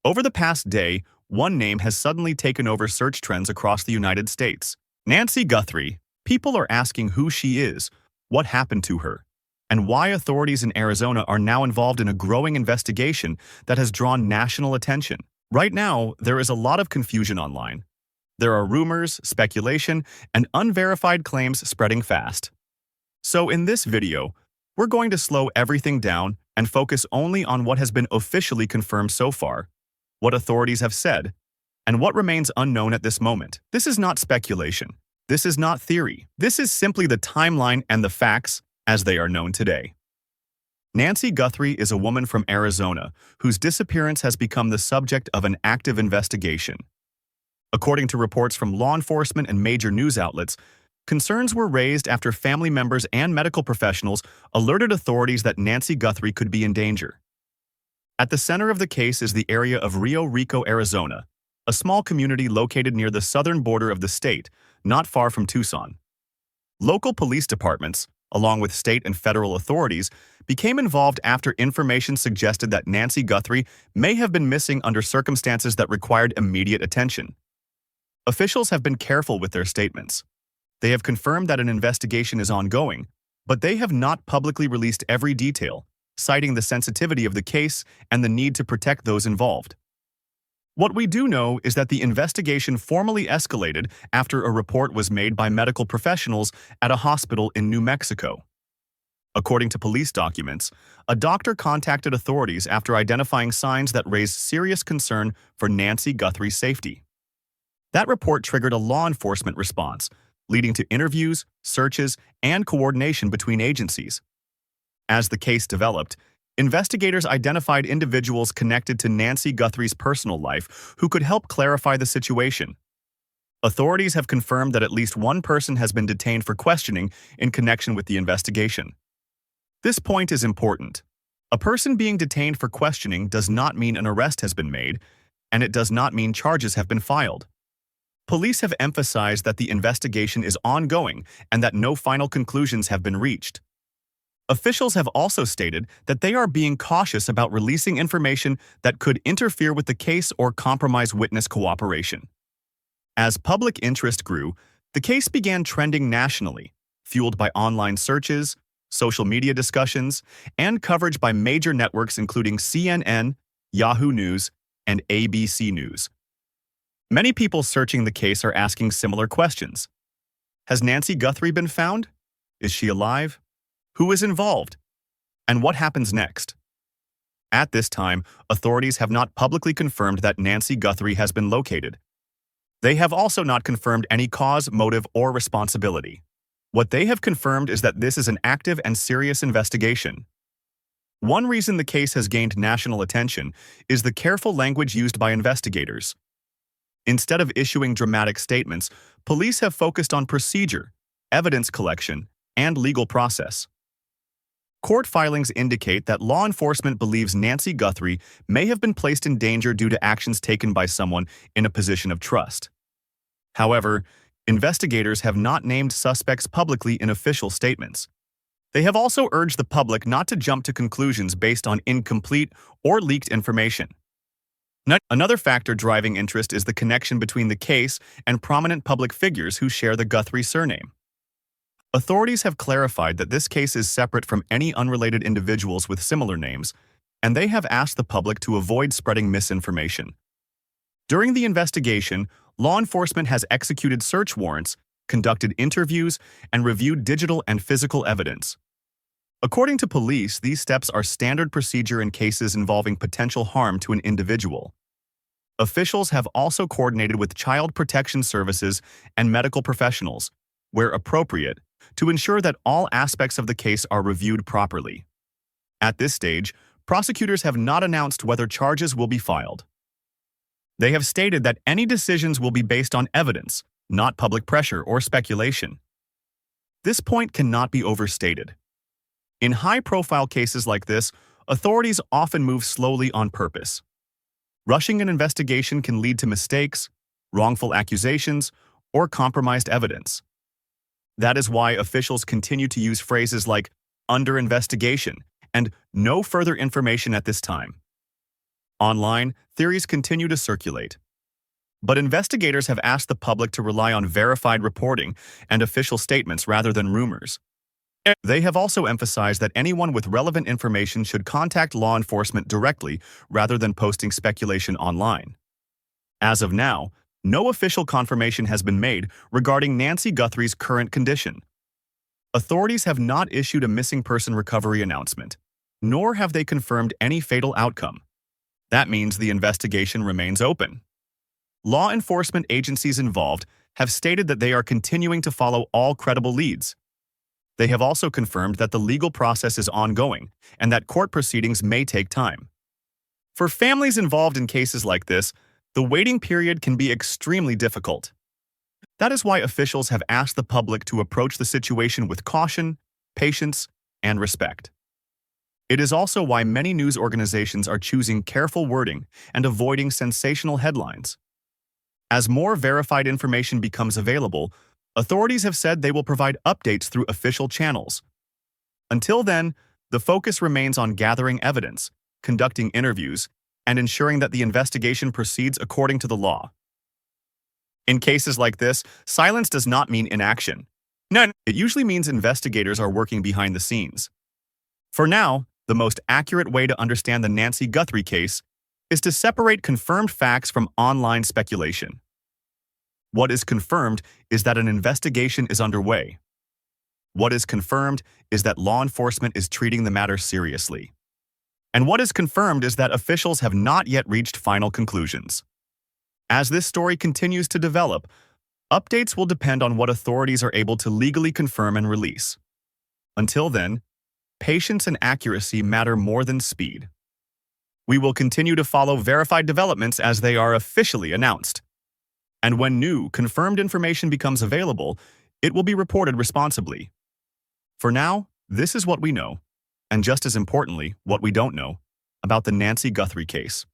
Over the past day, one name has suddenly taken over search trends across the United States. Nancy Guthrie. People are asking who she is, what happened to her, and why authorities in Arizona are now involved in a growing investigation that has drawn national attention. Right now, there is a lot of confusion online. There are rumors, speculation, and unverified claims spreading fast. So in this video, we're going to slow everything down and focus only on what has been officially confirmed so far, what authorities have said, and what remains unknown at this moment. This is not speculation. This is not theory. This is simply the timeline and the facts as they are known today. Nancy Guthrie is a woman from Arizona whose disappearance has become the subject of an active investigation. According to reports from law enforcement and major news outlets, concerns were raised after family members and medical professionals alerted authorities that Nancy Guthrie could be in danger. At the center of the case is the area of Rio Rico, Arizona, a small community located near the southern border of the state, not far from Tucson. Local police departments, along with state and federal authorities, became involved after information suggested that Nancy Guthrie may have been missing under circumstances that required immediate attention. Officials have been careful with their statements. They have confirmed that an investigation is ongoing, but they have not publicly released every detail, citing the sensitivity of the case and the need to protect those involved. What we do know is that the investigation formally escalated after a report was made by medical professionals at a hospital in New Mexico. According to police documents, a doctor contacted authorities after identifying signs that raised serious concern for Nancy Guthrie's safety. That report triggered a law enforcement response, leading to interviews, searches, and coordination between agencies. As the case developed, investigators identified individuals connected to Nancy Guthrie's personal life who could help clarify the situation. Authorities have confirmed that at least one person has been detained for questioning in connection with the investigation. This point is important. A person being detained for questioning does not mean an arrest has been made, and it does not mean charges have been filed. Police have emphasized that the investigation is ongoing and that no final conclusions have been reached. Officials have also stated that they are being cautious about releasing information that could interfere with the case or compromise witness cooperation. As public interest grew, the case began trending nationally, fueled by online searches, social media discussions, and coverage by major networks including CNN, Yahoo News, and ABC News. Many people searching the case are asking similar questions. Has Nancy Guthrie been found? Is she alive? Who is involved? And what happens next? At this time, authorities have not publicly confirmed that Nancy Guthrie has been located. They have also not confirmed any cause, motive, or responsibility. What they have confirmed is that this is an active and serious investigation. One reason the case has gained national attention is the careful language used by investigators. Instead of issuing dramatic statements, police have focused on procedure, evidence collection, and legal process. Court filings indicate that law enforcement believes Nancy Guthrie may have been placed in danger due to actions taken by someone in a position of trust. However, investigators have not named suspects publicly in official statements. They have also urged the public not to jump to conclusions based on incomplete or leaked information. Another factor driving interest is the connection between the case and prominent public figures who share the Guthrie surname. Authorities have clarified that this case is separate from any unrelated individuals with similar names, and they have asked the public to avoid spreading misinformation. During the investigation, law enforcement has executed search warrants, conducted interviews, and reviewed digital and physical evidence. According to police, these steps are standard procedure in cases involving potential harm to an individual. Officials have also coordinated with child protection services and medical professionals, where appropriate, to ensure that all aspects of the case are reviewed properly. At this stage, prosecutors have not announced whether charges will be filed. They have stated that any decisions will be based on evidence, not public pressure or speculation. This point cannot be overstated. In high-profile cases like this, authorities often move slowly on purpose. Rushing an investigation can lead to mistakes, wrongful accusations, or compromised evidence. That is why officials continue to use phrases like "under investigation" and "no further information at this time." Online, theories continue to circulate. But investigators have asked the public to rely on verified reporting and official statements rather than rumors. They have also emphasized that anyone with relevant information should contact law enforcement directly rather than posting speculation online. As of now, no official confirmation has been made regarding Nancy Guthrie's current condition. Authorities have not issued a missing person recovery announcement, nor have they confirmed any fatal outcome. That means the investigation remains open. Law enforcement agencies involved have stated that they are continuing to follow all credible leads. They have also confirmed that the legal process is ongoing and that court proceedings may take time. For families involved in cases like this, the waiting period can be extremely difficult. That is why officials have asked the public to approach the situation with caution, patience, and respect. It is also why many news organizations are choosing careful wording and avoiding sensational headlines. As more verified information becomes available, authorities have said they will provide updates through official channels. Until then, the focus remains on gathering evidence, conducting interviews, and ensuring that the investigation proceeds according to the law. In cases like this, silence does not mean inaction. No, it usually means investigators are working behind the scenes. For now, the most accurate way to understand the Nancy Guthrie case is to separate confirmed facts from online speculation. What is confirmed is that an investigation is underway. What is confirmed is that law enforcement is treating the matter seriously. And what is confirmed is that officials have not yet reached final conclusions. As this story continues to develop, updates will depend on what authorities are able to legally confirm and release. Until then, patience and accuracy matter more than speed. We will continue to follow verified developments as they are officially announced. And when new, confirmed information becomes available, it will be reported responsibly. For now, this is what we know, and just as importantly, what we don't know, about the Nancy Guthrie case.